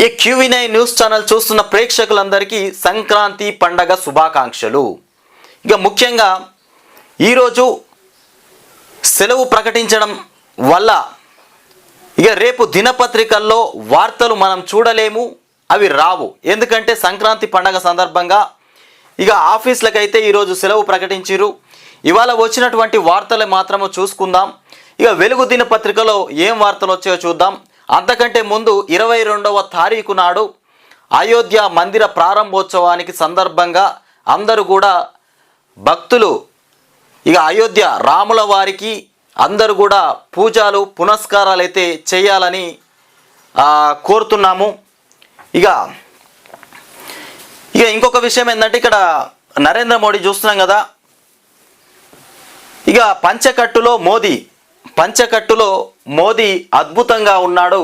ఈ QV9 news channel చూస్తున్న ప్రేక్షకులందరికీ సంక్రాంతి పండగ శుభాకాంక్షలు. ఇక ముఖ్యంగా ఈరోజు సెలవు ప్రకటించడం వల్ల ఇక రేపు దినపత్రికల్లో వార్తలు మనం చూడలేము, అవి రావు. ఎందుకంటే సంక్రాంతి పండగ సందర్భంగా ఇక ఆఫీసులకైతే ఈరోజు సెలవు ప్రకటించారు. ఇవాళ వచ్చినటువంటి వార్తలు మాత్రము చూసుకుందాం. ఇక వెలుగు దినపత్రికలో ఏం వార్తలు వచ్చాయో చూద్దాం. అంతకంటే ముందు 22వ తారీఖు నాడు అయోధ్య మందిర ప్రారంభోత్సవానికి సందర్భంగా అందరూ కూడా భక్తులు ఇక అయోధ్య రాముల వారికి అందరూ కూడా పూజలు పునస్కారాలు అయితే చేయాలని కోరుతున్నాము. ఇక ఇంకొక విషయం ఏంటంటే ఇక్కడ నరేంద్ర మోడీ చూస్తున్నాం కదా, ఇక పంచకట్టులో మోదీ అద్భుతంగా ఉన్నాడు.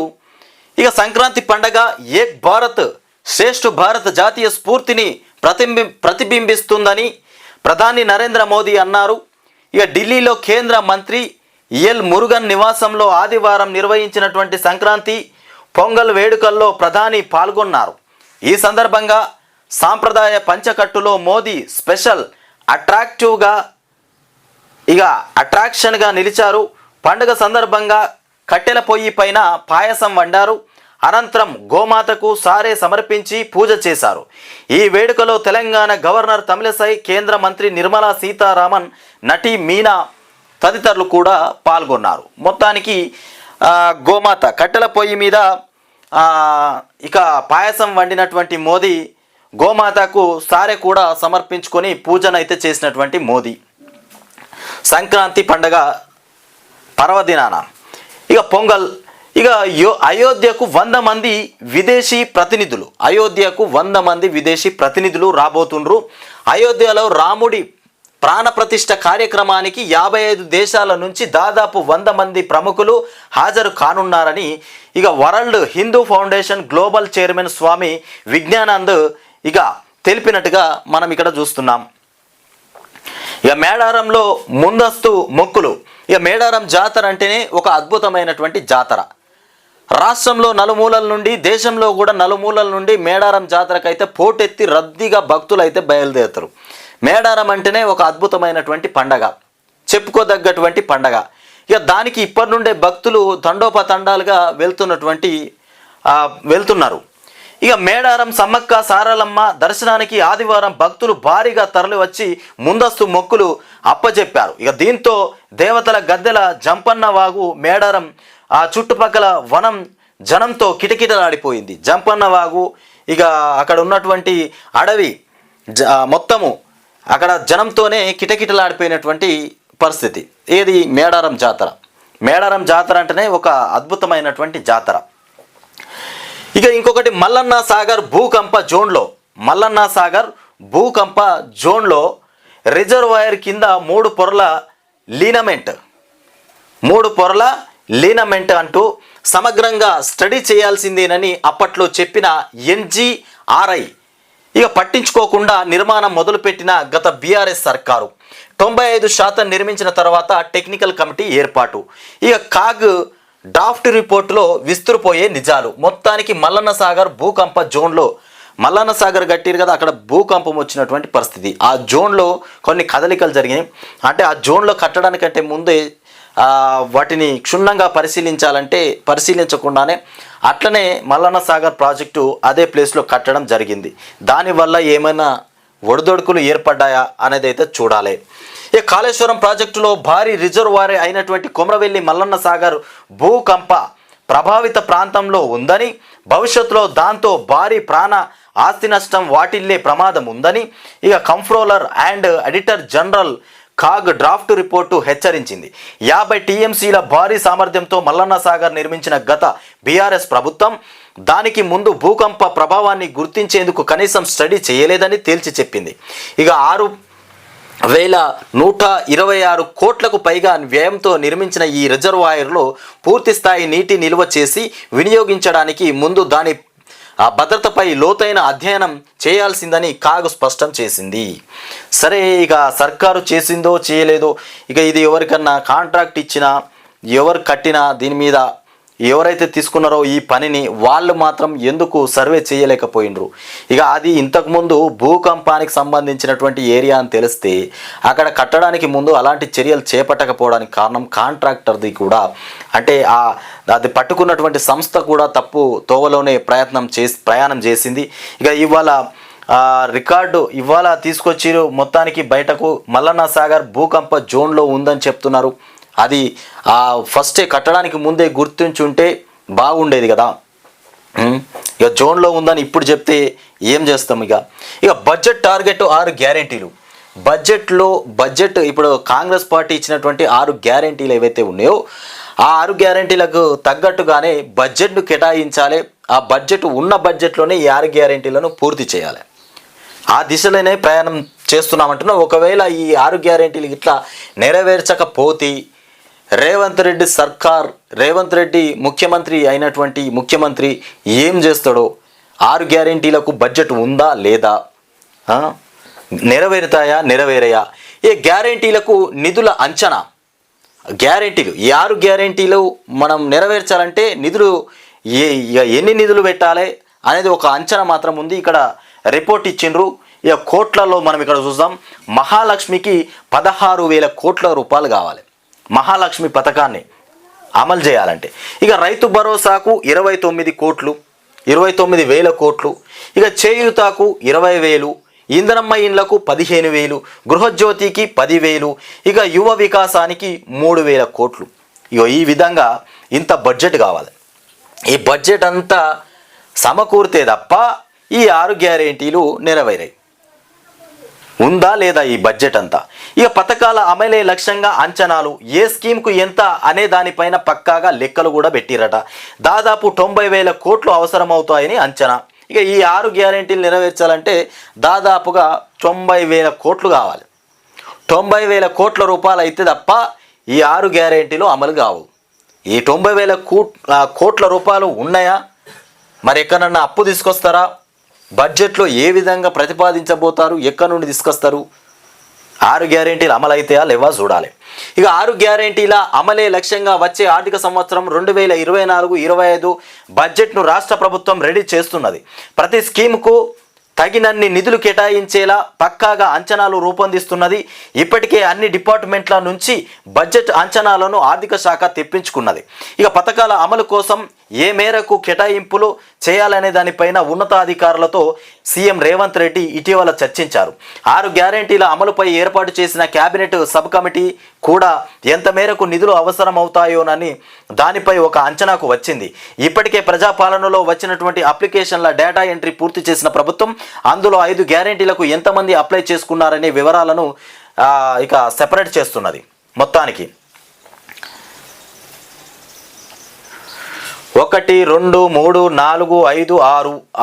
ఇక సంక్రాంతి పండగ ఏక్ భారత్ శ్రేష్ఠ భారత్ జాతీయ స్ఫూర్తిని ప్రతిబింబిస్తుందని ప్రధాని నరేంద్ర మోదీ అన్నారు. ఇక ఢిల్లీలో కేంద్ర మంత్రి ఎల్ మురుగన్ నివాసంలో ఆదివారం నిర్వహించినటువంటి సంక్రాంతి పొంగల్ వేడుకల్లో ప్రధాని పాల్గొన్నారు. ఈ సందర్భంగా సాంప్రదాయ పంచకట్టులో మోదీ స్పెషల్ అట్రాక్షన్గా నిలిచారు. పండుగ సందర్భంగా కట్టెల పొయ్యి పైన పాయసం వండారు. అనంతరం గోమాతకు సారే సమర్పించి పూజ చేశారు. ఈ వేడుకలో తెలంగాణ గవర్నర్ తమిళసై, కేంద్ర మంత్రి నిర్మలా సీతారామన్, నటి మీనా తదితరులు కూడా పాల్గొన్నారు. మొత్తానికి గోమాత కట్టెల పొయ్యి మీద ఇక పాయసం వండినటువంటి మోదీ గోమాతకు సారే కూడా సమర్పించుకొని పూజనైతే చేసినటువంటి మోదీ సంక్రాంతి పండగ పర్వదినాన ఇక పొంగల్ ఇక అయోధ్యకు 100 మంది విదేశీ ప్రతినిధులు రాబోతుండ్రు. అయోధ్యలో రాముడి ప్రాణప్రతిష్ఠ కార్యక్రమానికి 55 దేశాల నుంచి దాదాపు 100 మంది ప్రముఖులు హాజరు కానున్నారని ఇక world Hindu foundation global chairman Swami Vigyanand ఇక తెలిపినట్టుగా మనం ఇక్కడ చూస్తున్నాం. ఇక మేడారంలో ముందస్తు మొక్కులు. ఇక మేడారం జాతర అంటేనే ఒక అద్భుతమైనటువంటి జాతర. రాష్ట్రంలో నలుమూలల నుండి, దేశంలో కూడా నలుమూలల నుండి మేడారం జాతరకైతే పోటెత్తి రద్దీగా భక్తులు అయితే బయలుదేరుతారు. మేడారం అంటేనే ఒక అద్భుతమైనటువంటి పండగ, చెప్పుకోదగ్గటువంటి పండగ. ఇక దానికి ఇప్పటి నుండే భక్తులు తండోపతండాలుగా వెళ్తున్నారు. ఇక మేడారం సమ్మక్క సారలమ్మ దర్శనానికి ఆదివారం భక్తులు భారీగా తరలి వచ్చి ముందస్తు మొక్కులు అప్పజెప్పారు. ఇక దీంతో దేవతల గద్దెల జంపన్న వాగు మేడారం చుట్టుపక్కల వనం జనంతో కిటకిటలాడిపోయింది. జంపన్న వాగు ఇక అక్కడ ఉన్నటువంటి అడవి మొత్తము అక్కడ జనంతోనే కిటకిటలాడిపోయినటువంటి పరిస్థితి. ఏది మేడారం జాతర. మేడారం జాతర అంటేనే ఒక అద్భుతమైనటువంటి జాతర. ఇక ఇంకొకటి మల్లన్న సాగర్ భూకంప జోన్లో రిజర్వాయర్ కింద 3 పొరల లీనమెంట్ అంటూ సమగ్రంగా స్టడీ చేయాల్సిందేనని అప్పట్లో చెప్పిన NGRI ఇక పట్టించుకోకుండా నిర్మాణం మొదలుపెట్టిన గత BRS సర్కారు 95% నిర్మించిన తర్వాత టెక్నికల్ కమిటీ ఏర్పాటు. ఇక కాగ్ డ్రాఫ్ట్ రిపోర్టులో విస్తుపోయే నిజాలు. మొత్తానికి మల్లన్న సాగర్ భూకంప జోన్లో మల్లన్న సాగర్ కట్టిరు కదా, అక్కడ భూకంపం వచ్చినటువంటి పరిస్థితి. ఆ జోన్లో కొన్ని కదలికలు జరిగినాయి. అంటే ఆ జోన్లో కట్టడానికంటే ముందే వాటిని క్షుణ్ణంగా పరిశీలించకుండానే అట్లనే మల్లన్న సాగర్ ప్రాజెక్టు అదే ప్లేస్లో కట్టడం జరిగింది. దానివల్ల ఏమైనా ఒడిదొడుకులు ఏర్పడ్డాయా అనేది అయితే చూడాలి. ఈ కాళేశ్వరం ప్రాజెక్టులో భారీ రిజర్వాయర్ అయినటువంటి కొమరవెల్లి మల్లన్న సాగర్ భూకంప ప్రభావిత ప్రాంతంలో ఉందని, భవిష్యత్తులో దాంతో భారీ ప్రాణ ఆస్తి నష్టం వాటిల్లే ప్రమాదం ఉందని ఇక comptroller and editor general CAG draft report హెచ్చరించింది. 50 TMCల భారీ సామర్థ్యంతో మల్లన్న సాగర్ నిర్మించిన గత BRS ప్రభుత్వం దానికి ముందు భూకంప ప్రభావాన్ని గుర్తించేందుకు కనీసం స్టడీ చేయలేదని తేల్చి చెప్పింది. ఇక 6,126 కోట్లకు పైగా వ్యయంతో నిర్మించిన ఈ రిజర్వాయర్లో పూర్తిస్థాయి నీటి నిల్వ చేసి వినియోగించడానికి ముందు దాని భద్రతపై లోతైన అధ్యయనం చేయాల్సిందని కాగ్ స్పష్టం చేసింది. సరే, ఇక సర్కారు చేసిందో చేయలేదో, ఇక ఇది ఎవరికన్నా కాంట్రాక్ట్ ఇచ్చినా ఎవరు కట్టినా దీని మీద ఎవరైతే తీసుకున్నారో ఈ పనిని వాళ్ళు మాత్రం ఎందుకు సర్వే చేయలేకపోయినరు? ఇక అది ఇంతకుముందు భూకంపానికి సంబంధించినటువంటి ఏరియా అని తెలిస్తే అక్కడ కట్టడానికి ముందు అలాంటి చర్యలు చేపట్టకపోవడానికి కారణం కాంట్రాక్టర్ది కూడా, అంటే అది పట్టుకున్నటువంటి సంస్థ కూడా తప్పు తోవలోనే ప్రయాణం చేసింది. ఇక ఇవాళ రికార్డు ఇవాళ తీసుకొచ్చిరు మొత్తానికి బయటకు. మల్లన్న సాగర్ భూకంప జోన్లో ఉందని చెప్తున్నారు. అది ఫస్టే కట్టడానికి ముందే గుర్తించుంటే బాగుండేది కదా. ఇక జోన్లో ఉందని ఇప్పుడు చెప్తే ఏం చేస్తాం? ఇక బడ్జెట్ టార్గెట్ 6 గ్యారెంటీలు. బడ్జెట్ ఇప్పుడు కాంగ్రెస్ పార్టీ ఇచ్చినటువంటి 6 గ్యారెంటీలు ఏవైతే ఉన్నాయో ఆ 6 గ్యారెంటీలకు తగ్గట్టుగానే బడ్జెట్ను కేటాయించాలి. ఆ బడ్జెట్ ఉన్న బడ్జెట్లోనే ఈ 6 గ్యారెంటీలను పూర్తి చేయాలి. ఆ దిశలోనే ప్రయాణం చేస్తున్నామంటున్నా. ఒకవేళ ఈ 6 గ్యారెంటీలు ఇట్లా నెరవేర్చకపోతే రేవంత్ రెడ్డి ముఖ్యమంత్రి అయినటువంటి ముఖ్యమంత్రి ఏం చేస్తాడో? 6 గ్యారెంటీలకు బడ్జెట్ ఉందా లేదా, నెరవేరాయా? ఈ గ్యారెంటీలకు నిధుల అంచనా, ఈ 6 గ్యారెంటీలు మనం నెరవేర్చాలంటే నిధులు ఎన్ని నిధులు పెట్టాలి అనేది ఒక అంచనా మాత్రం ఉంది. ఇక్కడ రిపోర్ట్ ఇచ్చిండ్రు. ఇక కోట్లలో మనం ఇక్కడ చూద్దాం. మహాలక్ష్మికి 16,000 కోట్ల రూపాయలు కావాలి. మహాలక్ష్మి పథకాన్ని అమలు చేయాలంటే. ఇక రైతు భరోసాకు 29,000 కోట్లు. ఇక చేయూతకు 20,000, ఇంధనమ్మ ఇండ్లకు 15,000, గృహజ్యోతికి 10,000, ఇక యువ వికాసానికి 3,000 కోట్లు. ఇక ఈ విధంగా ఇంత బడ్జెట్ కావాలి. ఈ బడ్జెట్ అంతా సమకూరితే తప్ప ఈ 6 గ్యారెంటీలు నెరవేరాయి. ఉందా లేదా ఈ బడ్జెట్ అంతా? ఇక పథకాల అమలే లక్ష్యంగా అంచనాలు, ఏ స్కీమ్కు ఎంత అనే దానిపైన పక్కాగా లెక్కలు కూడా పెట్టిరట. దాదాపు 90,000 కోట్లు అవసరమవుతాయని అంచనా. ఇక ఈ 6 గ్యారెంటీలు నెరవేర్చాలంటే దాదాపుగా 90,000 కోట్లు కావాలి. 90,000 కోట్ల రూపాయలు అయితే తప్ప ఈ 6 గ్యారెంటీలు అమలు కావు. ఈ 90,000 కోట్ల రూపాయలు ఉన్నాయా? మరి ఎక్కడన్నా అప్పు తీసుకొస్తారా? బడ్జెట్లో ఏ విధంగా ప్రతిపాదించబోతారు? ఎక్కడి నుండి తీసుకొస్తారు? 6 గ్యారెంటీలు అమలైతాయా లేవా చూడాలి. ఇక 6 గ్యారెంటీల అమలే లక్ష్యంగా వచ్చే ఆర్థిక సంవత్సరం 2024-25 బడ్జెట్ను రాష్ట్ర ప్రభుత్వం రెడీ చేస్తున్నది. ప్రతి స్కీమ్కు తగినన్ని నిధులు కేటాయించేలా పక్కాగా అంచనాలు రూపొందిస్తున్నది. ఇప్పటికే అన్ని డిపార్ట్మెంట్ల నుంచి బడ్జెట్ అంచనాలను ఆర్థిక శాఖ తెప్పించుకున్నది. ఇక పథకాల అమలు కోసం ఏ మేరకు కేటాయింపులు చేయాలనే దానిపైన ఉన్నతాధికారులతో సీఎం రేవంత్ రెడ్డి ఇటీవల చర్చించారు. 6 గ్యారెంటీల అమలుపై ఏర్పాటు చేసిన కేబినెట్ సబ్ కమిటీ కూడా ఎంత మేరకు నిధులు అవసరమవుతాయోనని దానిపై ఒక అంచనాకు వచ్చింది. ఇప్పటికే ప్రజాపాలనలో వచ్చినటువంటి అప్లికేషన్ల డేటా ఎంట్రీ పూర్తి చేసిన ప్రభుత్వం అందులో 5 గ్యారెంటీలకు ఎంతమంది అప్లై చేసుకున్నారనే వివరాలను ఇక సెపరేట్ చేస్తున్నది. మొత్తానికి 1, 2, 3, 4, 5,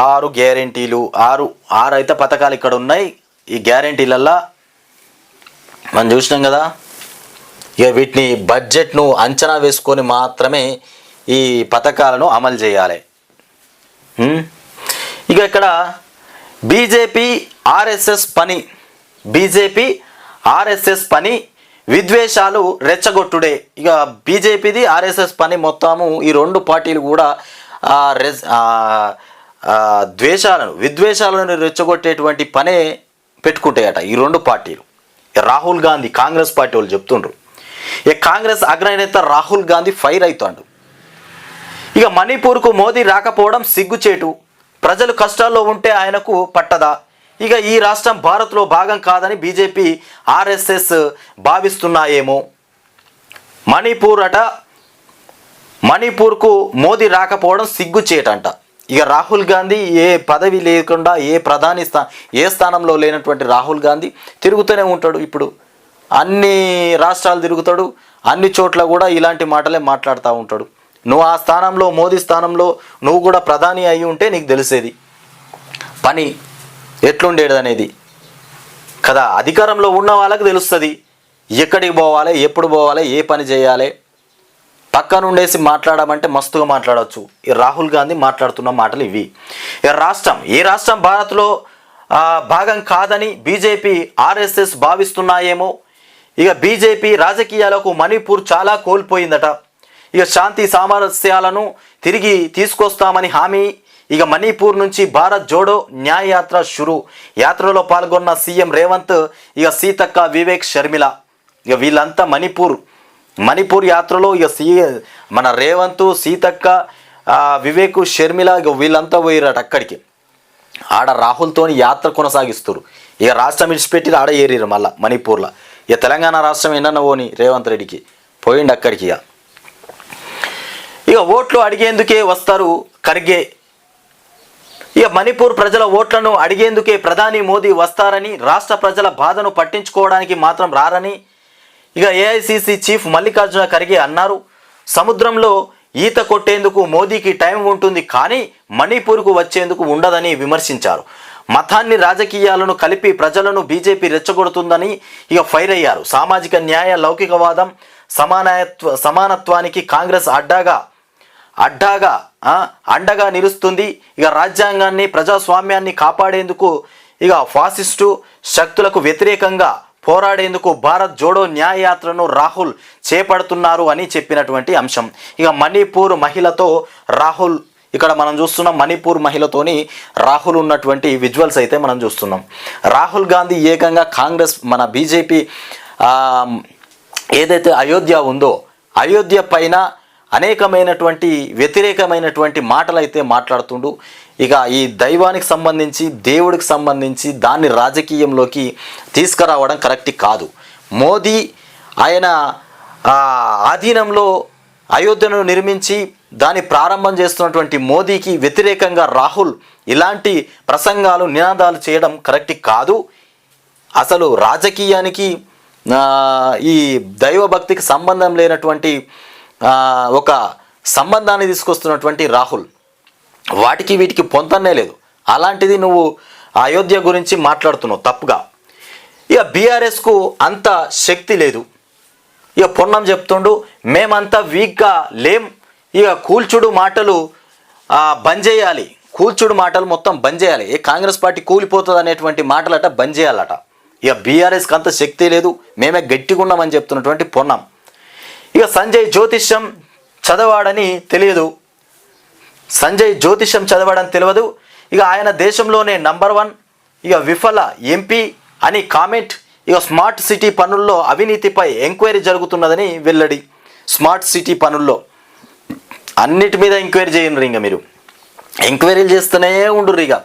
6 గ్యారెంటీలు. 6 అయితే పథకాలు ఇక్కడ ఉన్నాయి. ఈ గ్యారెంటీలల్లా మనం చూసినాం కదా. ఇక వీటిని బడ్జెట్ను అంచనా వేసుకొని మాత్రమే ఈ పథకాలను అమలు చేయాలి. ఇక ఇక్కడ బీజేపీ ఆర్ఎస్ఎస్ పని విద్వేషాలు రెచ్చగొట్టుడే. ఇక బీజేపీది ఆర్ఎస్ఎస్ పని మొత్తము ఈ 2 పార్టీలు కూడా విద్వేషాలను రెచ్చగొట్టేటువంటి పనే పెట్టుకుంటాయట ఈ 2 పార్టీలు. రాహుల్ గాంధీ కాంగ్రెస్ పార్టీ వాళ్ళు చెప్తుండ్రు. ఇక కాంగ్రెస్ అగ్రనేత రాహుల్ గాంధీ ఫైర్ అవుతాడు. ఇక మణిపూర్కు మోదీ రాకపోవడం సిగ్గుచేటు. ప్రజలు కష్టాల్లో ఉంటే ఆయనకు పట్టదా? ఇక ఈ రాష్ట్రం భారత్లో భాగం కాదని బీజేపీ ఆర్ఎస్ఎస్ భావిస్తున్నాయేమో. మణిపూర్కు మోదీ రాకపోవడం సిగ్గుచేటంట. ఇక రాహుల్ గాంధీ ఏ పదవి లేకుండా ఏ స్థానంలో లేనటువంటి రాహుల్ గాంధీ తిరుగుతూనే ఉంటాడు. ఇప్పుడు అన్ని రాష్ట్రాలు తిరుగుతాడు, అన్ని చోట్ల కూడా ఇలాంటి మాటలే మాట్లాడుతూ ఉంటాడు. నువ్వు ఆ స్థానంలో మోదీ స్థానంలో నువ్వు కూడా ప్రధాని అయి ఉంటే నీకు తెలిసేది పని ఎట్లుండేది అనేది కదా. అధికారంలో ఉన్న వాళ్ళకి తెలుస్తుంది ఎక్కడికి పోవాలి, ఎప్పుడు పోవాలి, ఏ పని చేయాలి. పక్కనుండేసి మాట్లాడమంటే మస్తుగా మాట్లాడవచ్చు. ఈ రాహుల్ గాంధీ మాట్లాడుతున్న మాటలు ఇవి. ఏ రాష్ట్రం భారత్లో భాగం కాదని బీజేపీ ఆర్ఎస్ఎస్ భావిస్తున్నాయేమో. ఇక బీజేపీ రాజకీయాలకు మణిపూర్ చాలా కోల్పోయిందట. ఇక శాంతి సామరస్యాలను తిరిగి తీసుకొస్తామని హామీ. ఇక మణిపూర్ నుంచి భారత్ జోడో న్యాయ యాత్ర షురు. యాత్రలో పాల్గొన్న సీఎం రేవంత్, ఇక సీతక్క, వివేక్, షర్మిల, ఇక వీళ్ళంతా మణిపూర్ యాత్రలో ఇక మన రేవంత్, సీతక్క, వివేక్, షర్మిల ఇక వీళ్ళంతా పోయిరట అక్కడికి. ఆడ రాహుల్తోని యాత్ర కొనసాగిస్తారు. ఇక రాష్ట్రం విడిచిపెట్టి ఆడ ఏరిరు మళ్ళీ మణిపూర్లో. ఇక తెలంగాణ రాష్ట్రం ఎన్న పోని రేవంత్ రెడ్డికి పోయిండు అక్కడికి. ఇక ఓట్లు అడిగేందుకే వస్తారు ఖర్గే. ఇక మణిపూర్ ప్రజల ఓట్లను అడిగేందుకే ప్రధాని మోదీ వస్తారని, రాష్ట్ర ప్రజల బాధను పట్టించుకోవడానికి మాత్రం రారని ఇక ఏఐసిసి చీఫ్ మల్లికార్జున ఖర్గే అన్నారు. సముద్రంలో ఈత కొట్టేందుకు మోదీకి టైం ఉంటుంది, కానీ మణిపూర్కు వచ్చేందుకు ఉండదని విమర్శించారు. మతాన్ని రాజకీయాలను కలిపి ప్రజలను బీజేపీ రెచ్చగొడుతుందని ఇక ఫైర్ అయ్యారు. సామాజిక న్యాయ, లౌకికవాదం, సమానత్వానికి కాంగ్రెస్ అండగా నిలుస్తుంది. ఇక రాజ్యాంగాన్ని, ప్రజాస్వామ్యాన్ని కాపాడేందుకు ఇక ఫాసిస్టు శక్తులకు వ్యతిరేకంగా పోరాడేందుకు భారత్ జోడో న్యాయ యాత్రను రాహుల్ చేపడుతున్నారు అని చెప్పినటువంటి అంశం. ఇక మణిపూర్ మహిళతో రాహుల్, ఇక్కడ మనం చూస్తున్నాం మణిపూర్ మహిళతోని రాహుల్ ఉన్నటువంటి విజువల్స్ అయితే మనం చూస్తున్నాం. రాహుల్ గాంధీ ఏకంగా కాంగ్రెస్, మన బీజేపీ ఏదైతే అయోధ్య ఉందో అయోధ్య పైన అనేకమైనటువంటి వ్యతిరేకమైనటువంటి మాటలు అయితే మాట్లాడుతుండు. ఇక ఈ దైవానికి సంబంధించి, దేవుడికి సంబంధించి దాన్ని రాజకీయంలోకి తీసుకురావడం కరెక్ట్ కాదు. మోదీ ఆయన ఆధీనంలో అయోధ్యను నిర్మించి దాన్ని ప్రారంభం చేస్తున్నటువంటి మోదీకి వ్యతిరేకంగా రాహుల్ ఇలాంటి ప్రసంగాలు, నినాదాలు చేయడం కరెక్ట్ కాదు. అసలు రాజకీయానికి ఈ దైవభక్తికి సంబంధం లేనటువంటి ఒక సంబంధాన్ని తీసుకొస్తున్నటువంటి రాహుల్, వాటికి వీటికి పొంతనే లేదు. అలాంటిది నువ్వు అయోధ్య గురించి మాట్లాడుతున్నావు తప్పుగా. ఇక బీఆర్ఎస్కు అంత శక్తి లేదు. ఇక పొన్నం చెప్తుండు, మేమంతా వీక్గా లేం, ఇక కూల్చుడు మాటలు బంద్ చేయాలి, కూల్చుడు మాటలు మొత్తం బంద్ చేయాలి, ఏ కాంగ్రెస్ పార్టీ కూలిపోతుంది అనేటువంటి మాటలట బంద్ చేయాలట. ఇక బీఆర్ఎస్కి అంత శక్తి లేదు, మేమే గట్టిగా ఉన్నామని చెప్తున్నటువంటి పొన్నం. ఇక సంజయ్ జ్యోతిష్యం చదవాడని తెలియదు, తెలియదు. ఇక ఆయన దేశంలోనే నంబర్ 1 ఇక విఫల ఎంపీ అని కామెంట్. ఇక స్మార్ట్ సిటీ పనుల్లో అవినీతిపై ఎంక్వైరీ జరుగుతున్నదని వెల్లడి. స్మార్ట్ సిటీ పనుల్లో అన్నిటి మీద ఎంక్వైరీ చేయండి. ఇంకా మీరు ఎంక్వైరీలు చేస్తూనే ఉండుర్రు, ఇక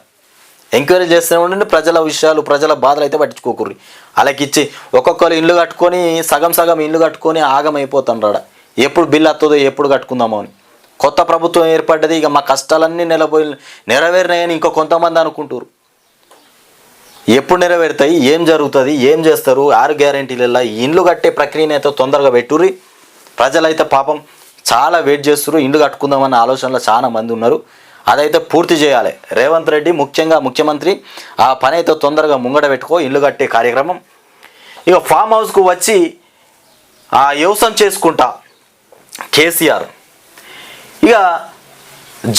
ఎంక్వైరీ చేస్తూనే ఉండండి. ప్రజల విషయాలు, ప్రజల బాధలు అయితే పట్టించుకోకుర్రి. అలాగిచ్చి ఒక్కొక్కరు ఇల్లు కట్టుకొని సగం ఇల్లు కట్టుకొని ఆగమైపోతుండ్రాడ. ఎప్పుడు బిల్లు వస్తుందో, ఎప్పుడు కట్టుకుందామో అని. కొత్త ప్రభుత్వం ఏర్పడ్డది, ఇక మా కష్టాలన్నీ నెరవేరినాయని ఇంకో కొంతమంది అనుకుంటారు. ఎప్పుడు నెరవేరుతాయి, ఏం జరుగుతుంది, ఏం చేస్తారు, 6 గ్యారెంటీలలో ఇండ్లు కట్టే ప్రక్రియను అయితే తొందరగా పెట్టుర్రి. ప్రజలైతే పాపం చాలా వెయిట్ చేస్తున్నారు, ఇండ్లు కట్టుకుందామన్న ఆలోచనలో చాలా మంది ఉన్నారు. అదైతే పూర్తి చేయాలి రేవంత్ రెడ్డి, ముఖ్యంగా ముఖ్యమంత్రి. ఆ పని అయితే తొందరగా ముంగడ పెట్టుకో, ఇల్లు కట్టే కార్యక్రమం. ఇక ఫామ్ హౌస్కు వచ్చి వ్యవసాయం చేసుకుంటా కేసీఆర్. ఇక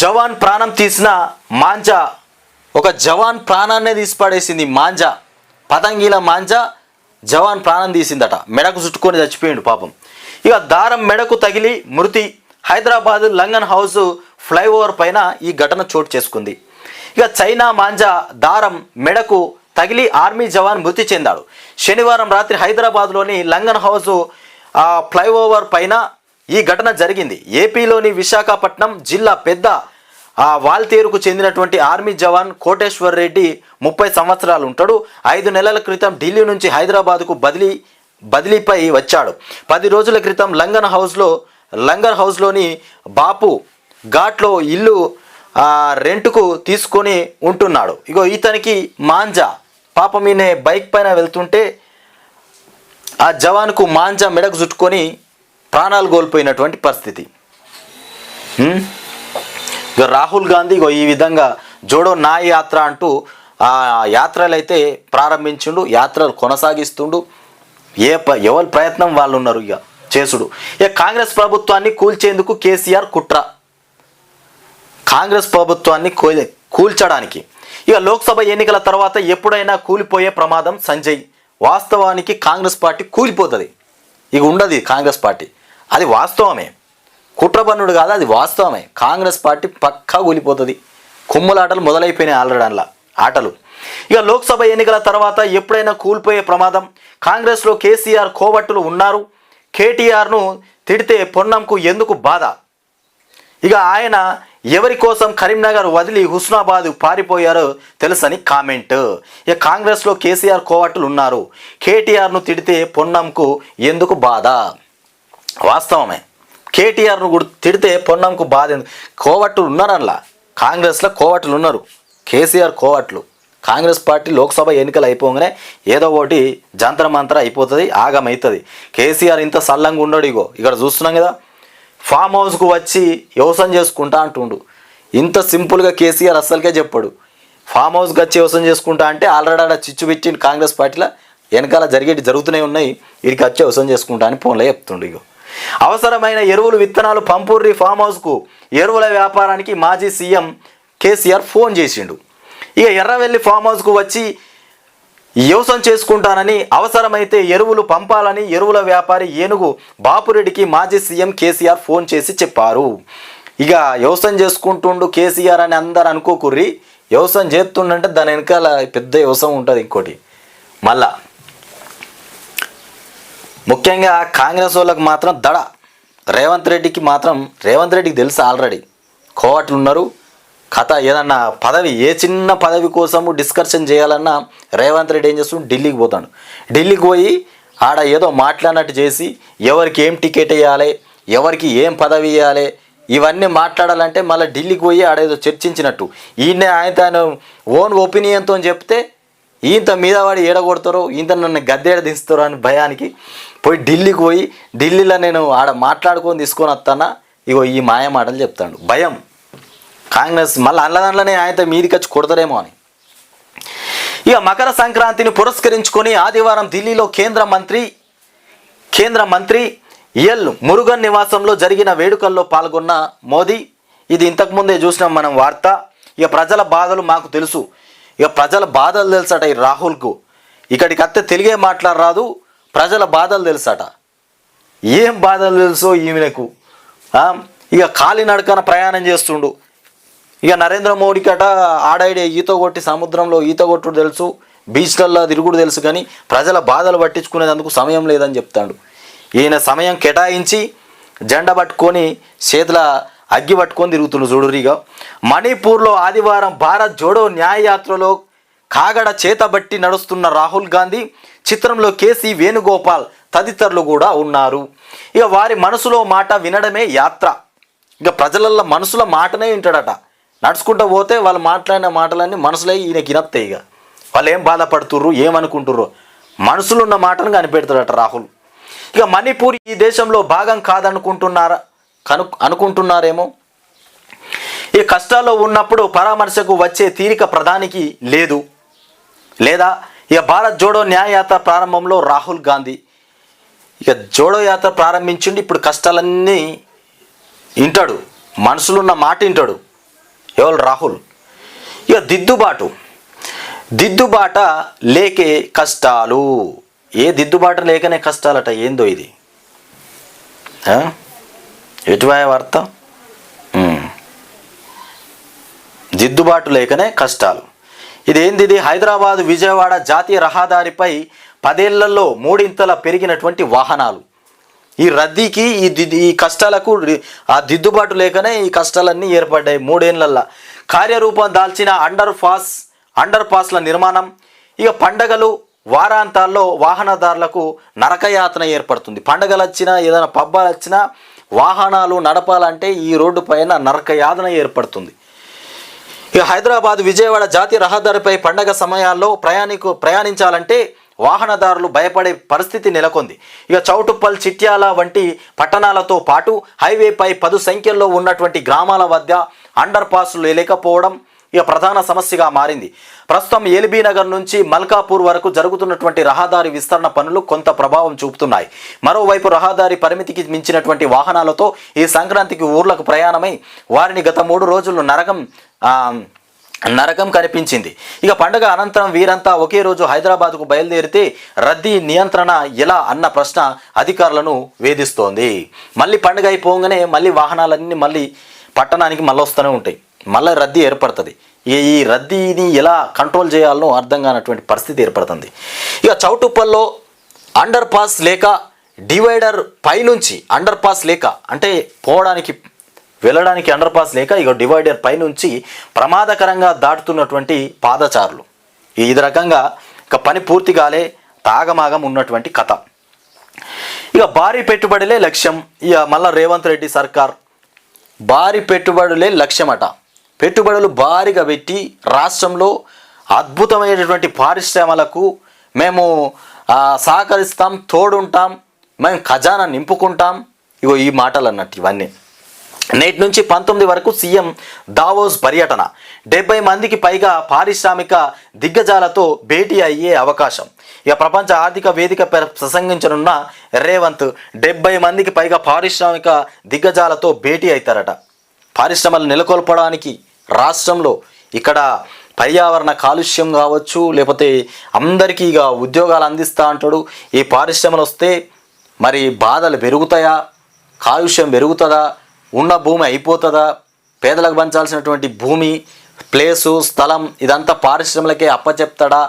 జవాన్ ప్రాణం తీసిన మాంజా, ఒక జవాన్ ప్రాణాన్నే తీసి పడేసింది మాంజా. పతంగిల మాంజా జవాన్ ప్రాణం తీసిందట, మెడకు చుట్టుకొని చచ్చిపోయిండు పాపం. ఇక దారం మెడకు తగిలి మృతి. హైదరాబాద్ లంగన్ హౌస్ ఫ్లైఓవర్ పైన ఈ ఘటన చోటు చేసుకుంది. ఇక చైనా మాంజా దారం మెడకు తగిలి ఆర్మీ జవాన్ మృతి చెందాడు. శనివారం రాత్రి హైదరాబాద్లోని లంగన్ హౌస్ ఫ్లైఓవర్ పైన ఈ ఘటన జరిగింది. ఏపీలోని విశాఖపట్నం జిల్లా పెద్ద వాల్తేరుకు చెందినటువంటి ఆర్మీ జవాన్ కోటేశ్వర్ రెడ్డి 30 సంవత్సరాలు ఉంటాడు. 5 నెలల క్రితం ఢిల్లీ నుంచి హైదరాబాద్కు బదిలీపై వచ్చాడు. 10 రోజుల క్రితం లంగర్ హౌస్లోని బాపు ఘాట్లో ఇల్లు రెంట్కు తీసుకొని ఉంటున్నాడు. ఇగో ఇతనికి మాంజా, పాపం ఈయన బైక్ పైన వెళ్తుంటే ఆ జవాన్కు మాంజా మెడకు చుట్టుకొని ప్రాణాలు కోల్పోయినటువంటి పరిస్థితి. ఇక రాహుల్ గాంధీ ఈ విధంగా జోడో న్యాయ యాత్ర అంటూ యాత్రలు అయితే ప్రారంభించిండు, యాత్రలు కొనసాగిస్తుండు. ఎవరి ప్రయత్నం వాళ్ళు ఉన్నారు ఇక చేసుడు. ఇక కాంగ్రెస్ ప్రభుత్వాన్ని కూల్చేందుకు కేసీఆర్ కుట్ర, కాంగ్రెస్ ప్రభుత్వాన్ని కూల్చడానికి. ఇక లోక్సభ ఎన్నికల తర్వాత ఎప్పుడైనా కూలిపోయే ప్రమాదం సంజయ్. వాస్తవానికి కాంగ్రెస్ పార్టీ కూలిపోతుంది, ఇక ఉండదు కాంగ్రెస్ పార్టీ, అది వాస్తవమే. కుట్రబన్నుడు కాదు, అది వాస్తవమే. కాంగ్రెస్ పార్టీ పక్కా కూలిపోతుంది. కుమ్ములాటలు మొదలైపోయినాయి ఆల్రెడీ అందులో ఆటలు. ఇక లోక్సభ ఎన్నికల తర్వాత ఎప్పుడైనా కూలిపోయే ప్రమాదం. కాంగ్రెస్లో కేసీఆర్ కోవట్టులు ఉన్నారు. కేటీఆర్ను తిడితే పొన్నంకు ఎందుకు బాధ? ఇక ఆయన ఎవరి కోసం కరీంనగర్ వదిలి హుస్నాబాద్ పారిపోయారో తెలుసని కామెంట్. ఇక కాంగ్రెస్లో కేసీఆర్ కోవట్టులు ఉన్నారు. కేటీఆర్ను తిడితే పొన్నంకు ఎందుకు బాధ? వాస్తవమే. కేటీఆర్ను కూడా తిడితే పొన్నంకు బాధ. కోవట్టులు ఉన్నారనలా కాంగ్రెస్లో కోవట్టులు ఉన్నారు. కేసీఆర్ కోవట్లు. కాంగ్రెస్ పార్టీ లోక్సభ ఎన్నికలు అయిపోగానే ఏదో ఒకటి జంతర మంతర అయిపోతుంది, ఆగమవుతుంది. కేసీఆర్ ఇంత సల్లంగా ఉండడు. ఇగో ఇక్కడ చూస్తున్నాం కదా, ఫామ్ హౌస్కు వచ్చి వ్యవసాయం చేసుకుంటా అంటుండు. ఇంత సింపుల్గా కేసీఆర్ అస్సలకే చెప్పాడు. ఫామ్ హౌస్కి వచ్చి వ్యవసాయం చేసుకుంటా అంటే ఆల్రెడీ ఆడ చిచ్చు పెట్టి కాంగ్రెస్ పార్టీలో వెనకాల జరుగుతూనే ఉన్నాయి. వీడికి వచ్చి వ్యవసాయం చేసుకుంటా అని ఫోన్లో చెప్తుండు. ఇగో అవసరమైన ఎరువులు విత్తనాలు పంపుర్రి ఫామ్ హౌస్కు. ఎరువుల వ్యాపారానికి మాజీ సీఎం కేసీఆర్ ఫోన్ చేసిండు. ఇక ఎర్రవెల్లి ఫామ్ హౌస్కు వచ్చి వ్యవసాయం చేసుకుంటానని, అవసరమైతే ఎరువులు పంపాలని ఎరువుల వ్యాపారి ఏనుగు బాపురెడ్డికి మాజీ సీఎం కేసీఆర్ ఫోన్ చేసి చెప్పారు. ఇక వ్యవసాయం చేసుకుంటుండు కేసీఆర్ అని అందరు అనుకోకుర్రి. వ్యవసాయం చేస్తుండంటే దాని వెనకాల పెద్ద వ్యవసాయం ఉంటుంది. ఇంకోటి మళ్ళా ముఖ్యంగా కాంగ్రెస్ వాళ్ళకి మాత్రం దడ. రేవంత్ రెడ్డికి తెలుసు ఆల్రెడీ కోవట్లు ఉన్నారు. కథ ఏదన్నా పదవి, ఏ చిన్న పదవి కోసము డిస్కషన్ చేయాలన్నా రేవంత్ రెడ్డి ఏం చేస్తుండు, ఢిల్లీకి పోతాడు. ఢిల్లీకి పోయి ఆడ ఏదో మాట్లాడినట్టు చేసి ఎవరికి ఏం టికెట్ ఇవ్వాలి, ఎవరికి ఏం పదవి ఇవ్వాలి, ఇవన్నీ మాట్లాడాలంటే మళ్ళీ ఢిల్లీకి పోయి ఆడేదో చర్చించినట్టు. ఈయన ఆయన ఓన్ ఒపీనియన్తో చెప్తే ఈయంత మీద వాడు ఏడగొడతారో, ఈయంత నన్ను గద్దెడ దిస్తారో అని భయానికి పోయి ఢిల్లీకి పోయి, ఢిల్లీలో నేను ఆడ మాట్లాడుకొని తీసుకొని వస్తానా, ఇగో ఈ మాయ మాటలు చెప్తాడు. భయం కాంగ్రెస్ మళ్ళీ అల్లదాంట్లోనే ఆయన మీదికి వచ్చి కొడతారేమో అని. ఇక మకర సంక్రాంతిని పురస్కరించుకొని ఆదివారం ఢిల్లీలో కేంద్ర మంత్రి ఎల్ మురుగన్ నివాసంలో జరిగిన వేడుకల్లో పాల్గొన్న మోదీ. ఇది ఇంతకుముందే చూసినాం మనం వార్త. ఇక ప్రజల బాధలు మాకు తెలుసు. ఇక ప్రజల బాధలు తెలుసట ఈ రాహుల్కు. ఇక్కడికి అత్తే తెలుగే మాట్లాడరాదు, ప్రజల బాధలు తెలుసట. ఏం బాధలు తెలుసో ఈమెకు. ఇక కాలినడకన ప్రయాణం చేస్తుండు. ఇక నరేంద్ర మోడీకి అట ఆడైడే ఈత కొట్టి సముద్రంలో ఈత కొట్టుడు తెలుసు, బీచ్లలో తిరుగుడు తెలుసు, కానీ ప్రజల బాధలు పట్టించుకునేందుకు సమయం లేదని చెప్తాడు. ఈయన సమయం కేటాయించి జెండా పట్టుకొని చేతుల అగ్గి పట్టుకొని తిరుగుతుండు చూడురిగా. మణిపూర్లో ఆదివారం భారత్ జోడో న్యాయయాత్రలో కాగడ చేతబట్టి నడుస్తున్న రాహుల్ గాంధీ, చిత్రంలో కేసీ వేణుగోపాల్ తదితరులు కూడా ఉన్నారు. ఇక వారి మనసులో మాట వినడమే యాత్ర. ఇక ప్రజలల్లో మనసులో మాటనే వింటాడట. నడుచుకుంటూ పోతే వాళ్ళు మాట్లాడిన మాటలన్నీ మనసులో ఈయనకి వినత్తాయి. ఇక వాళ్ళు ఏం బాధపడుతుర్రు, ఏమనుకుంటుర్రు, మనసులో ఉన్న మాటను కనిపెడతాడట రాహుల్. ఇక మణిపూర్ ఈ దేశంలో భాగం అనుకుంటున్నారేమో. ఈ కష్టాల్లో ఉన్నప్పుడు పరామర్శకు వచ్చే తీరిక ప్రధానికి లేదా ఇక భారత్ జోడో న్యాయయాత్ర ప్రారంభంలో రాహుల్ గాంధీ ఇక జోడో యాత్ర ప్రారంభించిండి. ఇప్పుడు కష్టాలన్నీ వింటాడు, మనసులున్న మాట వింటాడు ఎవరు రాహుల్. ఇక దిద్దుబాట లేకే కష్టాలు. ఏ దిద్దుబాట లేకనే కష్టాలట. ఏందో ఇది ఎటువాయ వార్త. దిద్దుబాటు లేకనే కష్టాలు. ఇదేంది? హైదరాబాద్ విజయవాడ జాతీయ రహదారిపై 10 ఏళ్లలో 3 పెరిగినటువంటి వాహనాలు. ఈ రద్దీకి ఈ కష్టాలకు ఆ దిద్దుబాటు లేకనే ఈ కష్టాలన్నీ ఏర్పడ్డాయి 3 ఏళ్లల్లో. కార్యరూపం దాల్చిన అండర్ పాస్ల నిర్మాణం. ఇక పండగలు వారాంతాల్లో వాహనదారులకు నరకయాతన ఏర్పడుతుంది. పండగలు వచ్చినా ఏదైనా పబ్బాలు వచ్చినా వాహనాలు నడపాలంటే ఈ రోడ్డు పైన నరకయాతన ఏర్పడుతుంది. ఇక హైదరాబాద్ విజయవాడ జాతీయ రహదారిపై పండగ సమయాల్లో ప్రయాణించాలంటే వాహనదారులు భయపడే పరిస్థితి నెలకొంది. ఇక చౌటుప్పల్, చిట్యాల వంటి పట్టణాలతో పాటు హైవేపై 10 సంఖ్యల్లో ఉన్నటువంటి గ్రామాల వద్ద అండర్ పాస్లు లేకపోవడం ఇక ప్రధాన సమస్యగా మారింది. ప్రస్తుతం ఎల్బీ నగర్ నుంచి మల్కాపూర్ వరకు జరుగుతున్నటువంటి రహదారి విస్తరణ పనులు కొంత ప్రభావం చూపుతున్నాయి. మరోవైపు రహదారి పరిమితికి మించినటువంటి వాహనాలతో ఈ సంక్రాంతికి ఊర్లకు ప్రయాణమై వారిని గత 3 రోజులు నరకం కనిపించింది. ఇక పండుగ అనంతరం వీరంతా ఒకే రోజు హైదరాబాద్కు బయలుదేరితే రద్దీ నియంత్రణ ఎలా అన్న ప్రశ్న అధికారులను వేధిస్తోంది. మళ్ళీ పండుగ అయిపోగానే మళ్ళీ వాహనాలన్నీ మళ్ళీ పట్టణానికి మళ్ళీ వస్తూనే ఉంటాయి, మళ్ళీ రద్దీ ఏర్పడుతుంది. ఈ రద్దీని ఎలా కంట్రోల్ చేయాలనో అర్థం కానటువంటి పరిస్థితి ఏర్పడుతుంది. ఇక చౌటుప్పల్లో అండర్ పాస్ లేక డివైడర్ పైనుంచి అండర్ పాస్ లేక అంటే వెళ్ళడానికి అండర్ పాస్ లేక ఇక డివైడర్ పైనుంచి ప్రమాదకరంగా దాటుతున్నటువంటి పాదచారులు. ఈ రకంగా ఇక పని పూర్తి కాలే తాగమాగం ఉన్నటువంటి కథ. ఇక భారీ పెట్టుబడులే లక్ష్యం. ఇక మళ్ళా రేవంత్ రెడ్డి సర్కార్ భారీ పెట్టుబడులే లక్ష్యమట. పెట్టుబడులు భారీగా పెట్టి రాష్ట్రంలో అద్భుతమైనటువంటి పారిశ్రమలకు మేము సహకరిస్తాం, తోడుంటాం, మేము ఖజానా నింపుకుంటాం. ఇగో ఈ మాటలు అన్నట్టు ఇవన్నీ. నేటి నుంచి 19 వరకు సీఎం దావోస్ పర్యటన. 70 మందికి పైగా పారిశ్రామిక దిగ్గజాలతో భేటీ అయ్యే అవకాశం. ఇక ప్రపంచ ఆర్థిక వేదిక ప్రసంగించనున్న రేవంత్ 70 మందికి పైగా పారిశ్రామిక దిగ్గజాలతో భేటీ అవుతారట. పరిశ్రమలు నెలకొల్పడానికి రాష్ట్రంలో ఇక్కడ పర్యావరణ కాలుష్యం కావచ్చు, లేకపోతే అందరికీ ఇక ఉద్యోగాలు అందిస్తా అంటాడు. ఈ పరిశ్రమలు వస్తే మరి బాధలు పెరుగుతాయా, కాలుష్యం పెరుగుతుందా, ఉన్న భూమి అయిపోతుందా, పేదలకు పంచాల్సినటువంటి భూమి, ప్లేసు, స్థలం ఇదంతా పారిశ్రమలకే అప్పచెప్తాడా,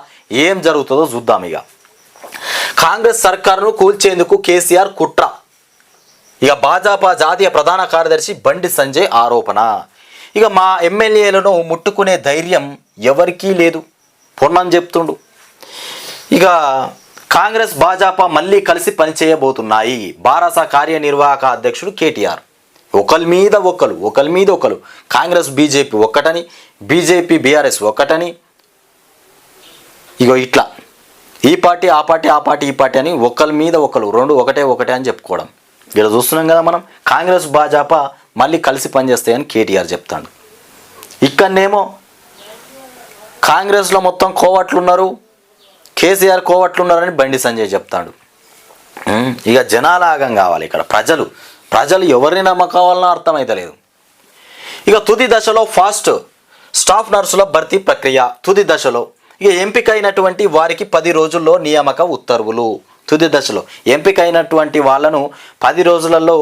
ఏం జరుగుతుందో చూద్దాం. ఇక కాంగ్రెస్ సర్కారును కూల్చేందుకు కేసీఆర్ కుట్ర. ఇక భాజపా జాతీయ ప్రధాన కార్యదర్శి బండి సంజయ్ ఆరోపణ. ఇక మా ఎమ్మెల్యేలను ముట్టుకునే ధైర్యం ఎవరికీ లేదు పొన్నని చెప్తుండు. ఇక కాంగ్రెస్ భాజపా మళ్ళీ కలిసి పనిచేయబోతున్నాయి. బారాస కార్యనిర్వాహక అధ్యక్షుడు కేటీఆర్ ఒకరి మీద ఒకరు కాంగ్రెస్ బీజేపీ ఒక్కటని, బీజేపీ బీఆర్ఎస్ ఒక్కటని, ఇగో ఇట్లా ఈ పార్టీ ఆ పార్టీ ఆ పార్టీ ఈ పార్టీ అని ఒకరి మీద రెండు ఒకటే అని చెప్పుకోవడం. ఇలా చూస్తున్నాం కదా మనం. కాంగ్రెస్ భాజపా మళ్ళీ కలిసి పనిచేస్తాయని కేటీఆర్ చెప్తాడు. ఇక్కడనేమో కాంగ్రెస్లో మొత్తం కోవట్లున్నారు, కేసీఆర్ కోవట్లున్నారని బండి సంజయ్ చెప్తాడు. ఇక జనాలాగం కావాలి ఇక్కడ. ప్రజలు ఎవరిని నమ్మకావాలనో అర్థమైతలేదు. ఇక తుది దశలో ఫాస్ట్ స్టాఫ్ నర్సుల భర్తీ ప్రక్రియ తుది దశలో. ఇక ఎంపికైనటువంటి వారికి 10 రోజుల్లో నియామక ఉత్తర్వులు. తుది దశలో ఎంపికైనటువంటి వాళ్ళను 10 రోజులలో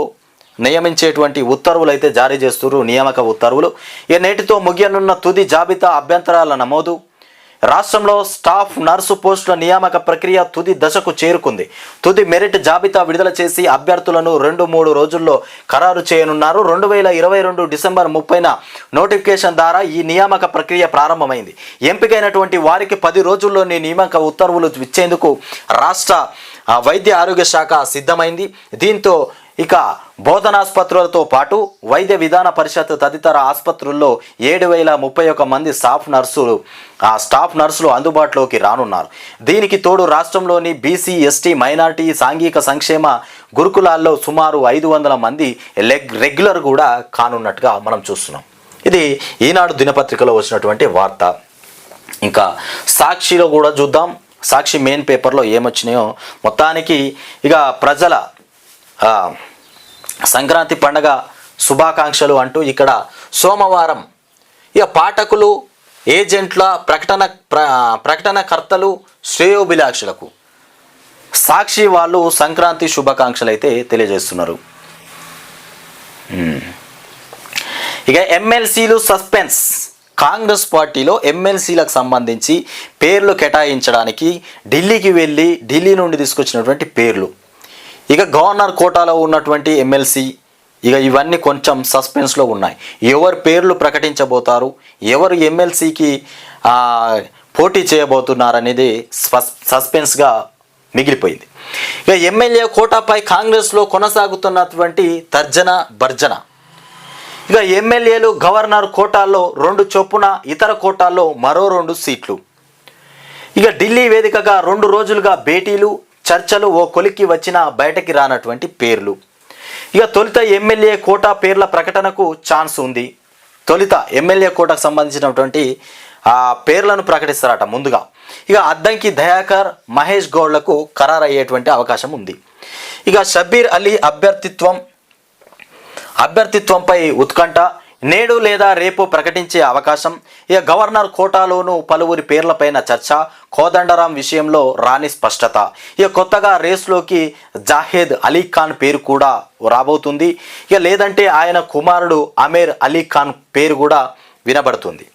నియమించేటువంటి ఉత్తర్వులు అయితే జారీ చేస్తున్నారు, నియామక ఉత్తర్వులు. ఇక నేటితో ముగియనున్న తుది జాబితా అభ్యంతరాల నమోదు. రాష్ట్రంలో స్టాఫ్ నర్సు పోస్టుల నియామక ప్రక్రియ తుది దశకు చేరుకుంది. తుది మెరిట్ జాబితా విడుదల చేసి అభ్యర్థులను 2-3 రోజుల్లో ఖరారు చేయనున్నారు. 2022 డిసెంబర్ 30న నోటిఫికేషన్ ద్వారా ఈ నియామక ప్రక్రియ ప్రారంభమైంది. ఎంపికైనటువంటి వారికి 10 రోజుల్లోని నియామక ఉత్తర్వులు ఇచ్చేందుకు రాష్ట్ర వైద్య ఆరోగ్య శాఖ సిద్ధమైంది. దీంతో ఇక బోధనాసుపత్రులతో పాటు వైద్య విధాన పరిషత్ తదితర ఆసుపత్రుల్లో 7,031 మంది స్టాఫ్ నర్సులు అందుబాటులోకి రానున్నారు. దీనికి తోడు రాష్ట్రంలోని బీసీ, ఎస్టీ, మైనార్టీ, సాంఘిక సంక్షేమ గురుకులాల్లో సుమారు 500 మంది రెగ్యులర్ కూడా కానున్నట్టుగా మనం చూస్తున్నాం. ఇది ఈనాడు దినపత్రికలో వచ్చినటువంటి వార్త. ఇంకా సాక్షిలో కూడా చూద్దాం. సాక్షి మెయిన్ పేపర్లో ఏమొచ్చినాయో. మొత్తానికి ఇక ప్రజల సంక్రాంతి పండగ శుభాకాంక్షలు అంటూ ఇక్కడ సోమవారం ఇక పాఠకులు, ఏజెంట్ల, ప్రకటనకర్తలు, శ్రేయోభిలాషులకు సాక్షి వాళ్ళు సంక్రాంతి శుభాకాంక్షలు అయితే తెలియజేస్తున్నారు. ఇక ఎమ్మెల్సీలు సస్పెన్స్. కాంగ్రెస్ పార్టీలో ఎమ్మెల్సీలకు సంబంధించి పేర్లు కేటాయించడానికి ఢిల్లీకి వెళ్ళి ఢిల్లీ నుండి తీసుకొచ్చినటువంటి పేర్లు. ఇక గవర్నర్ కోటాలో ఉన్నటువంటి ఎమ్మెల్సీ, ఇక ఇవన్నీ కొంచెం సస్పెన్స్లో ఉన్నాయి. ఎవరు పేర్లు ప్రకటించబోతారు, ఎవరు ఎమ్మెల్సీకి పోటీ చేయబోతున్నారనేది సస్పెన్స్గా మిగిలిపోయింది. ఇక ఎమ్మెల్యే కోటాపై కాంగ్రెస్లో కొనసాగుతున్నటువంటి తర్జన భర్జన. ఇక ఎమ్మెల్యేలు గవర్నర్ కోటాల్లో 2 చొప్పున, ఇతర కోటాల్లో మరో 2 సీట్లు. ఇక ఢిల్లీ వేదికగా 2 రోజులుగా భేటీలు, చర్చలు, ఓ కొలిక్కి వచ్చిన బయటకి రానటువంటి పేర్లు. ఇక తొలుత ఎమ్మెల్యే కోటా పేర్ల ప్రకటనకు ఛాన్స్ ఉంది. తొలుత ఎమ్మెల్యే కోటాకు సంబంధించినటువంటి పేర్లను ప్రకటిస్తారట ముందుగా. ఇక అద్దంకి దయాకర్, మహేష్ గౌడ్లకు ఖరారయ్యేటువంటి అవకాశం ఉంది. ఇక షబ్బీర్ అలీ అభ్యర్థిత్వంపై ఉత్కంఠ. నేడు లేదా రేపు ప్రకటించే అవకాశం. ఇక గవర్నర్ కోటాలోనూ పలువురి పేర్లపైన చర్చ. కోదండరాం విషయంలో రాని స్పష్టత. ఇక కొత్తగా రేసులోకి జాహేద్ అలీ ఖాన్ పేరు కూడా రాబోతుంది. ఇక లేదంటే ఆయన కుమారుడు అమీర్ అలీ ఖాన్ పేరు కూడా వినబడుతుంది.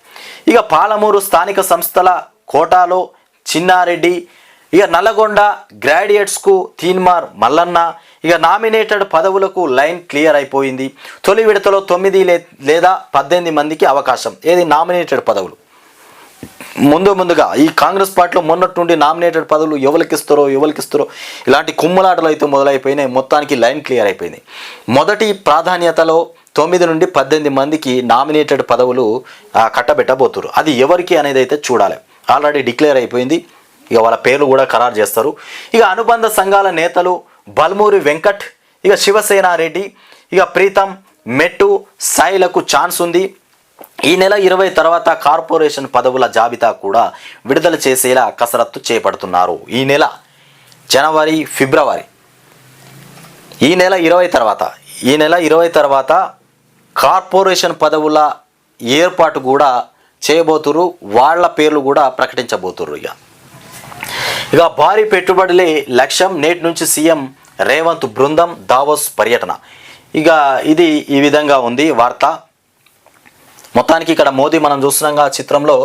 ఇక పాలమూరు స్థానిక సంస్థల కోటాలో చిన్నారెడ్డి, ఇక నల్లగొండ గ్రాడ్యుయేట్స్కు తీన్మార్ మల్లన్న. ఇక నామినేటెడ్ పదవులకు లైన్ క్లియర్ అయిపోయింది. తొలి విడతలో 9 లేదా 18 మందికి అవకాశం. ఏది నామినేటెడ్ పదవులు. ముందుగా ఈ కాంగ్రెస్ పార్టీలో మొన్నటి నుండి నామినేటెడ్ పదవులు ఎవరికిస్తారో ఇలాంటి కుమ్ములాటలు అయితే మొదలైపోయినాయి. మొత్తానికి లైన్ క్లియర్ అయిపోయింది. మొదటి ప్రాధాన్యతలో 9 నుండి 18 మందికి నామినేటెడ్ పదవులు కట్టబెట్టబోతున్నారు. అది ఎవరికి అనేది అయితే చూడాలి. ఆల్రెడీ డిక్లేర్ అయిపోయింది. ఇక వాళ్ళ పేర్లు కూడా ఖరారు చేస్తారు. ఇక అనుబంధ సంఘాల నేతలు బల్మూరి వెంకట్, ఇక శివసేనారెడ్డి, ఇక ప్రీతం మెట్టు సాయిలకు ఛాన్స్ ఉంది. ఈ నెల 20 తర్వాత కార్పొరేషన్ పదవుల జాబితా కూడా విడుదల చేసేలా కసరత్తు చేపడుతున్నారు. ఈ నెల జనవరి ఫిబ్రవరి ఈ నెల 20 తర్వాత కార్పొరేషన్ పదవుల ఏర్పాటు కూడా చేయబోతురు. వాళ్ళ పేర్లు కూడా ప్రకటించబోతుర్రు. ఇక భారీ పెట్టుబడులే లక్ష్యం. నేటి నుంచి సీఎం రేవంత్ బృందం దావోస్ పర్యటన. ఇక ఇది ఈ విధంగా ఉంది వార్త. మొత్తానికి ఇక్కడ మోదీ మనం చూస్తున్నాంగా చిత్రంలో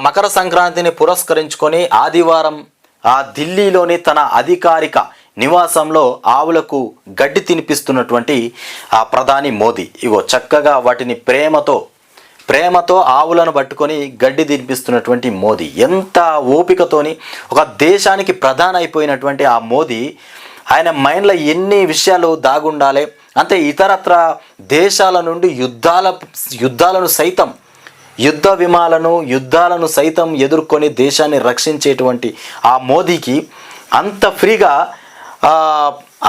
మకర సంక్రాంతిని పురస్కరించుకొని ఆదివారం ఢిల్లీలోని తన అధికారిక నివాసంలో ఆవులకు గడ్డి తినిపిస్తున్నటువంటి ప్రధాని మోదీ. ఇగో చక్కగా వాటిని ప్రేమతో ఆవులను పట్టుకొని గడ్డి తినిపిస్తున్నటువంటి మోదీ. ఎంత ఓపికతోని ఒక దేశానికి ప్రధాని అయిపోయినటువంటి ఆ మోదీ, ఆయన మైండ్లో ఎన్ని విషయాలు దాగుండాలి. అంతే ఇతరత్ర దేశాల నుండి యుద్ధాలను సైతం యుద్ధాలను సైతం ఎదుర్కొని దేశాన్ని రక్షించేటువంటి ఆ మోదీకి అంత ఫ్రీగా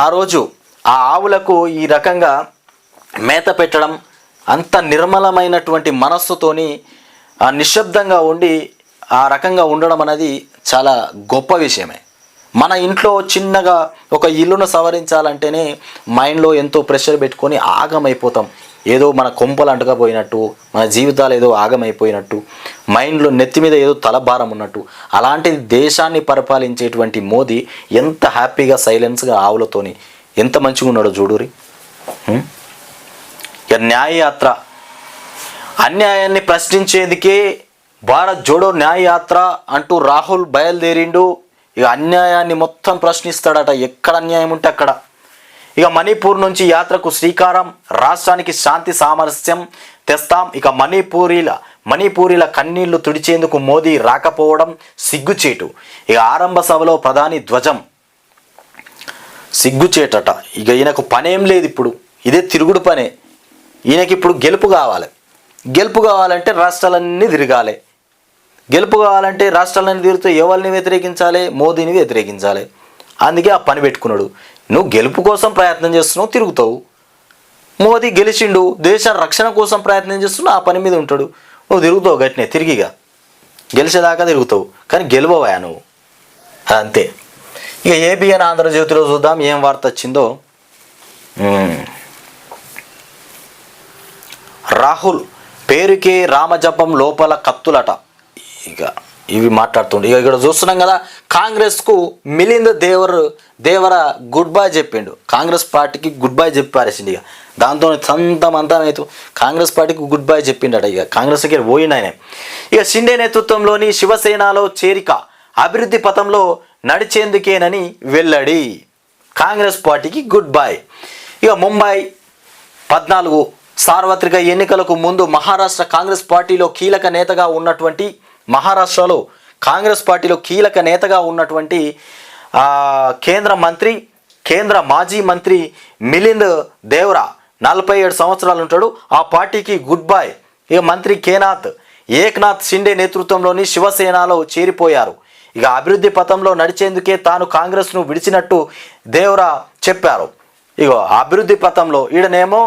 ఆ రోజు ఆ ఆవులకు ఈ రకంగా మేత పెట్టడం, అంత నిర్మలమైనటువంటి మనస్సుతోని నిశ్శబ్దంగా ఉండి ఆ రకంగా ఉండడం అనేది చాలా గొప్ప విషయమే. మన ఇంట్లో చిన్నగా ఒక ఇల్లును సవరించాలంటేనే మైండ్లో ఎంతో ప్రెషర్ పెట్టుకొని ఆగమైపోతాం. ఏదో మన కొంపలు అంటకపోయినట్టు, మన జీవితాలు ఏదో ఆగమైపోయినట్టు, మైండ్లో నెత్తి మీద ఏదో తలభారం ఉన్నట్టు. అలాంటిది దేశాన్ని పరిపాలించేటువంటి మోదీ ఎంత హ్యాపీగా సైలెన్స్గా ఆవులతోని ఎంత మంచిగా ఉన్నాడో చూడురి. న్యాయయాత్ర, అన్యాయాన్ని ప్రశ్నించేందుకే భారత్ జోడో న్యాయయాత్ర అంటూ రాహుల్ బయలుదేరిండు. ఇక అన్యాయాన్ని మొత్తం ప్రశ్నిస్తాడట, ఎక్కడ అన్యాయం ఉంటే అక్కడ. ఇక మణిపూర్ నుంచి యాత్రకు శ్రీకారం. రాష్ట్రానికి శాంతి సామరస్యం తెస్తాం. ఇక మణిపూరీల కన్నీళ్లు తుడిచేందుకు మోదీ రాకపోవడం సిగ్గుచేటు. ఇక ఆరంభ సభలో ప్రధాని ధ్వజం. సిగ్గుచేటట. ఇక ఈయనకు పనేం లేదు ఇప్పుడు, ఇదే తిరుగుడు పనే. ఈయనకి ఇప్పుడు గెలుపు కావాలంటే రాష్ట్రాలన్నీ తిరగాలి. గెలుపు కావాలంటే రాష్ట్రాలన్నీ తిరుగుతూ ఎవరిని వ్యతిరేకించాలి? మోదీని వ్యతిరేకించాలి. అందుకే ఆ పని పెట్టుకున్నాడు. నువ్వు గెలుపు కోసం ప్రయత్నం చేస్తున్నావు, తిరుగుతావు. మోదీ గెలిచిండు, దేశ రక్షణ కోసం ప్రయత్నం చేస్తున్నావు, ఆ పని మీద ఉంటాడు. నువ్వు తిరుగుతావు గట్టినే తిరిగిగా, గెలిచేదాకా తిరుగుతావు, కానీ గెలవవా నువ్వు. అంతే. ఇక ఏబిఎన్ ఆంధ్రజ్యోతిలో చూద్దాం ఏం వార్త వచ్చిందో. రాహుల్ పేరుకే రామజపం లోపల కత్తులట. ఇక ఇవి మాట్లాడుతుండే. ఇక ఇక్కడ చూస్తున్నాం కదా, కాంగ్రెస్కు మిలింద్ దేవర గుడ్ బై చెప్పిండు. కాంగ్రెస్ పార్టీకి గుడ్ బై చెప్పి పారేసిండు. ఇక దాంతో అంతమైతే కాంగ్రెస్ పార్టీకి గుడ్ బై చెప్పిండట. ఇక కాంగ్రెస్కి పోయిండు ఆయన. ఇక షిండే నేతృత్వంలోని శివసేనలో చేరిక అభివృద్ధి పథంలో నడిచేందుకేనని వెల్లడి. కాంగ్రెస్ పార్టీకి గుడ్ బై. ఇక ముంబై 14 సార్వత్రిక ఎన్నికలకు ముందు మహారాష్ట్రలో కాంగ్రెస్ పార్టీలో కీలక నేతగా ఉన్నటువంటి కేంద్ర మాజీ మంత్రి మిలింద్ దేవరా 47 సంవత్సరాలు ఉంటాడు. ఆ పార్టీకి గుడ్ బై. ఇక మంత్రి ఏక్నాథ్ షిండే నేతృత్వంలోని శివసేనలో చేరిపోయారు. ఇక అభివృద్ధి పథంలో నడిచేందుకే తాను కాంగ్రెస్ను విడిచినట్టు దేవరా చెప్పారు. ఇక అభివృద్ధి పథంలో ఈడనేమో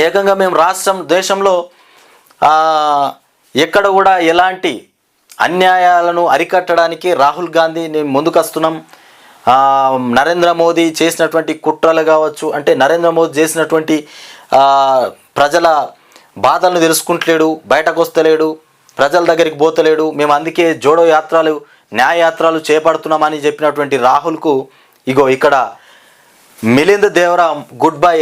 ఏకంగా మేము దేశంలో ఎక్కడ కూడా ఎలాంటి అన్యాయాలను అరికట్టడానికి రాహుల్ గాంధీ నేను ముందుకొస్తున్నాం. నరేంద్ర మోదీ చేసినటువంటి కుట్రలు కావచ్చు, అంటే నరేంద్ర మోదీ చేసినటువంటి ప్రజల బాధలను తెలుసుకుంటలేడు, బయటకు వస్తలేడు, ప్రజల దగ్గరికి పోతలేడు. మేము అందుకే జోడో యాత్రలు, న్యాయ యాత్రలు చేపడుతున్నామని చెప్పినటువంటి రాహుల్కు ఇగో ఇక్కడ మిలింద్ దేవరా గుడ్ బై.